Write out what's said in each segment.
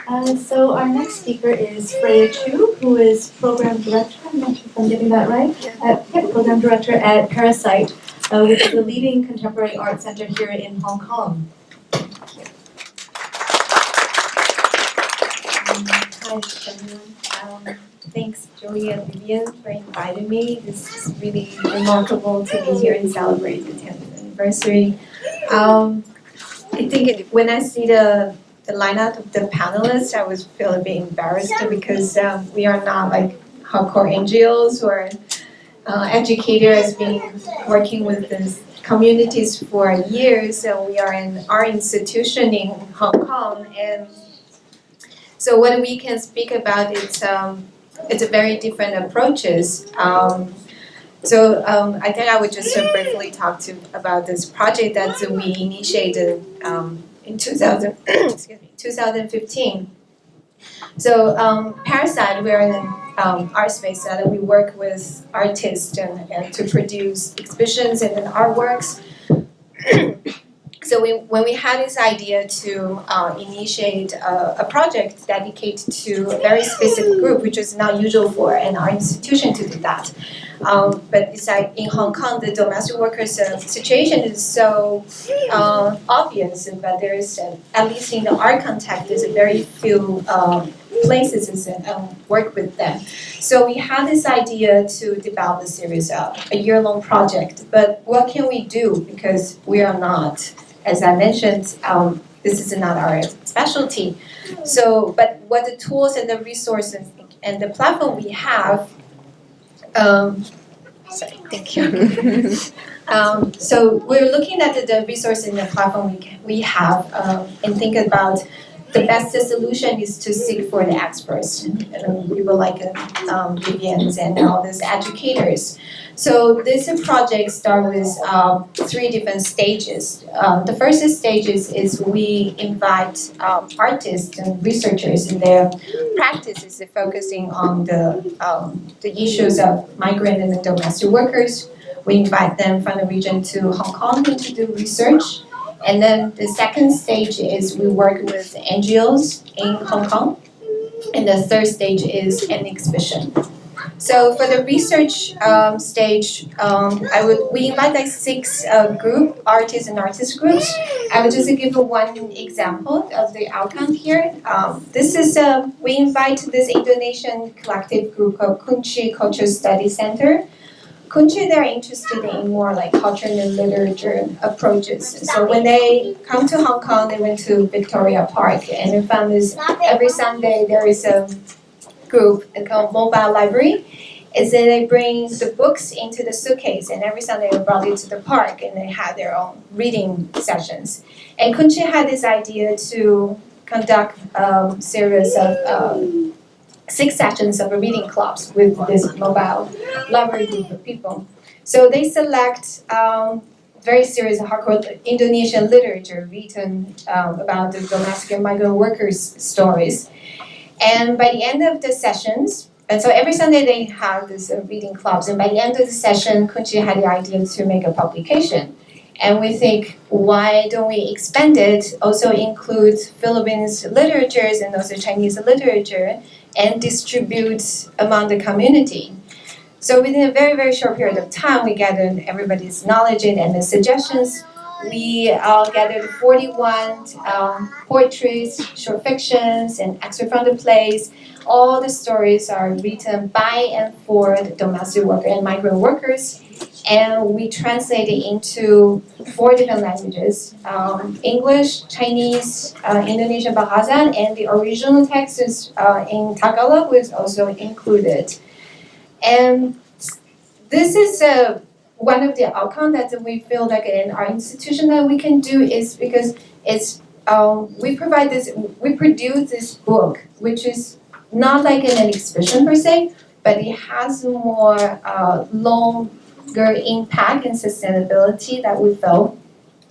So our next speaker is FREYA CHOU, who is Program Director, I'm not sure if I'm getting that right, Program Director at Parasite, which is a leading contemporary art center here in Hong Kong. Hi, everyone. Thanks, Julie and Vivian, for inviting me. This is really remarkable to be here and celebrate the 10th anniversary. I think when I see the lineup of the panelists, I was feeling a bit embarrassed because we are not like hardcore NGOs or educators been working with these communities for years. So we are an art institution in Hong Kong, and so what we can speak about it's a very different approaches. I think I would just briefly talk about this project that we initiated in 2015. So Parasite, we're in an art space that we work with artists and to produce exhibitions and artworks. So when we had this idea to initiate a project dedicated to a very specific group, which is not usual for an art institution to do that. But it's like in Hong Kong, the domestic workers situation is so obvious, but there is, at least in the art context, there's a very few places that work with them. So we had this idea to develop a series of a year-long project, but what can we do? Because we are not, as I mentioned, this is not our specialty. So, but what the tools and the resources and the platform we have, sorry, thank you. So we're looking at the resources and the platform we have and think about the best solution is to seek for the experts, people like Vivians and all these educators. So this project starts with 3 different stages. The first stage is we invite artists and researchers in their practices focusing on the issues of migrant and domestic workers. We invite them from the region to Hong Kong to do research. And then the second stage is we work with NGOs in Hong Kong. And the third stage is an exhibition. So for the research stage, we invite like 6 group artists and artist groups. I will just give one example of the outcome here. This is we invite this Indonesian collective group called Kunci Culture Study Center. Kunci, they're interested in more like culture and literature approaches. So when they come to Hong Kong, they went to Victoria Park and they found this every Sunday there is a group called Mobile Library. Is that they bring the books into the suitcase and every Sunday they brought it to the park and they had their own reading sessions. And Kunci had this idea to conduct a series of 6 sessions of reading clubs with this mobile library group of people. So they select very serious hardcore Indonesian literature written about the domestic and migrant workers' stories. And by the end of the sessions, and so every Sunday they have these reading clubs, and by the end of the session, Kunci had the idea to make a publication. And we think, why don't we expand it, also include Philippines literatures and also Chinese literature, and distribute among the community. So within a very, very short period of time, we gathered everybody's knowledge and the suggestions. We gathered 41 poetries, short fictions, and excerpts from the plays. All the stories are written by and for the domestic worker and migrant workers. And we translate it into 4 different languages, English, Chinese, Indonesian Bahasa, and the original text is in Tagalog was also included. And this is one of the outcomes that we feel like in our institution that we can do is because it's we produce this book, which is not like an exhibition per se, but it has more longer impact and sustainability that we felt.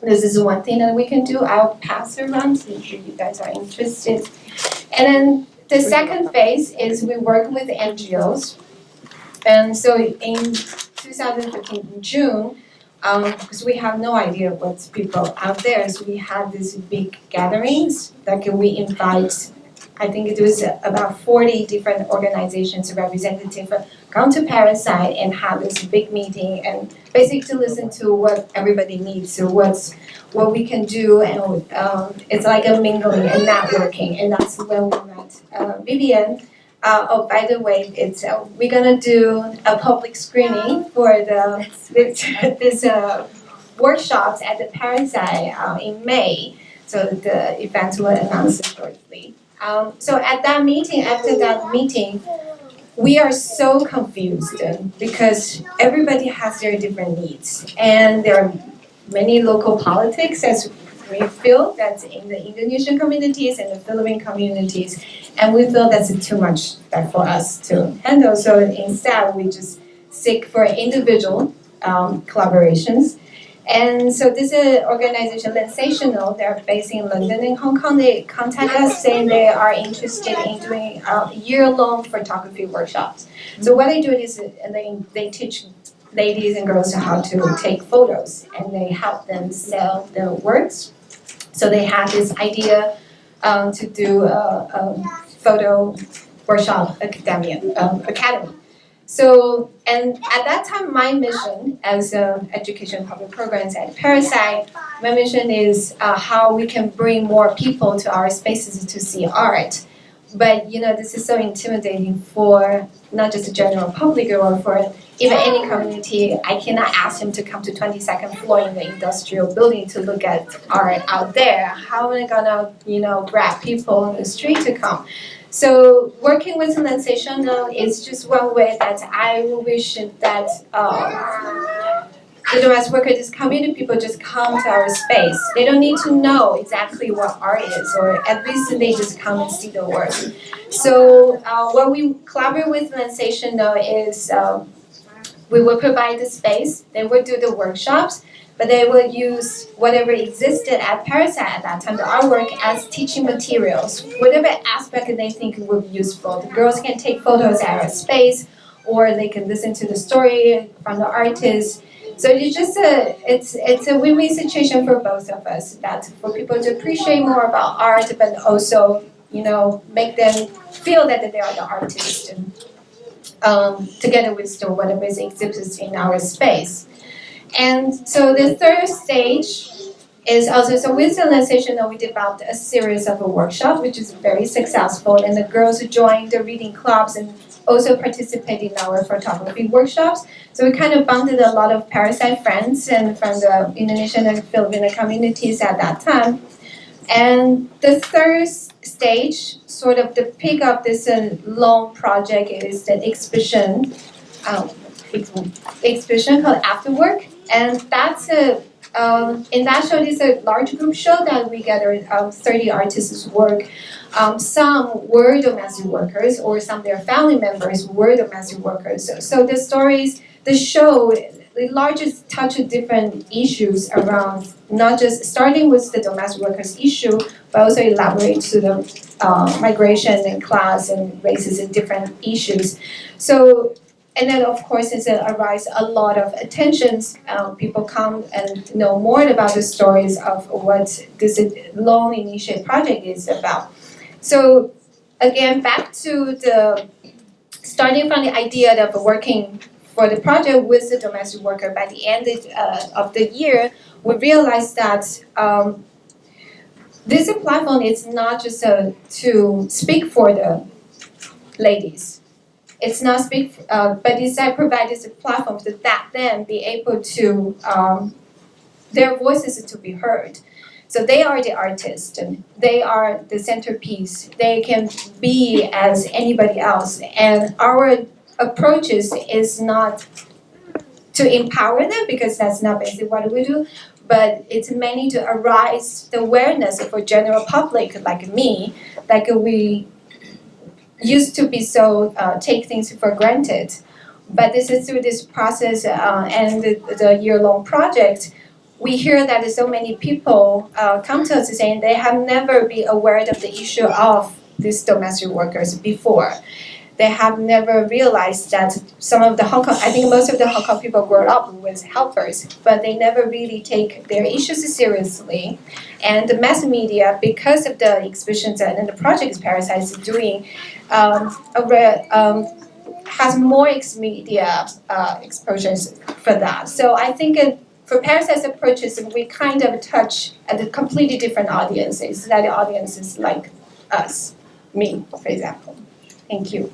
This is one thing that we can do. I'll pass around if you guys are interested. And then the second phase is we work with NGOs. And so in 2015, in June, because we have no idea what's people out there, so we had these big gatherings that we invite I think it was about 40 different organizations representative come to Parasite and have this big meeting and basically to listen to what everybody needs, so what we can do, and it's like a mingling and networking, and that's when we met Vivian. Oh, by the way, it's we're gonna do a public screening for this workshops at the Parasite in May. So the event will announce it shortly. So at that meeting, after that meeting, we are so confused because everybody has their different needs, and there are many local politics as we feel that's in the Indonesian communities and the Philippine communities, and we feel that's too much for us to handle. So instead, we just seek for individual collaborations. And so this organization, Sensational, they're based in London and Hong Kong. They contact us saying they are interested in doing a year-long photography workshops. So what they do is they teach ladies and girls how to take photos, and they help them sell their works. So they had this idea to do a photo workshop academy. So, and at that time, my mission as education public programs at Parasite, my mission is how we can bring more people to our spaces to see art. But this is so intimidating for not just the general public or for even any community. I cannot ask them to come to 22nd floor in the industrial building to look at art out there. How am I gonna, grab people on the street to come? So working with Sensational is just one way that I wish that the domestic workers, this community people just come to our space. They don't need to know exactly what art is, or at least they just come and see the work. So what we collaborate with Sensational is we will provide the space, they will do the workshops, but they will use whatever existed at Parasite at that time, the artwork, as teaching materials. Whatever aspect they think would be useful. The girls can take photos at our space, or they can listen to the story from the artist. So it's just it's a win-win situation for both of us. That for people to appreciate more about art, but also make them feel that they are the artist, together with whatever is exhibits in our space. And so the third stage is also, so with Sensational, we developed a series of a workshop, which is very successful, and the girls joined the reading clubs and also participate in our photography workshops. So we kind of bonded a lot of Parasite friends and from the Indonesian and Filipino communities at that time. And the third stage, sort of the peak of this long project, is the exhibition called After Work. And that's in that show, it's a large group show that we gathered 30 artists' work. Some were domestic workers, or some of their family members were domestic workers. So the stories, the show, the largest touch of different issues around not just starting with the domestic workers issue, but also elaborate to the migration and class and races and different issues. So. And then, of course, it arises a lot of attentions. People come and know more about the stories of what this long initiative project is about. So, again, back to the starting from the idea of working for the project with the domestic worker. By the end of the year, we realized that this platform is not just to speak for the ladies. It's not but instead provides a platform to that them be able to their voices to be heard. So they are the artist, and they are the centerpiece. They can be as anybody else, and our approach is not to empower them, because that's not basically what we do, but it's mainly to arise the awareness for general public like me, like we used to be so take things for granted. But this is through this process and the year-long project, we hear that so many people come to us saying they have never been aware of the issue of these domestic workers before. they have never realized that some of the Hong Kong, I think most of the Hong Kong people grew up with helpers, but they never really take their issues seriously. And the mass media, because of the exhibitions and the projects Parasite is doing, has more media exposures for that. So I think for Parasite's approaches, we kind of touch at the completely different audiences, that the audiences like us, me, for example. Thank you.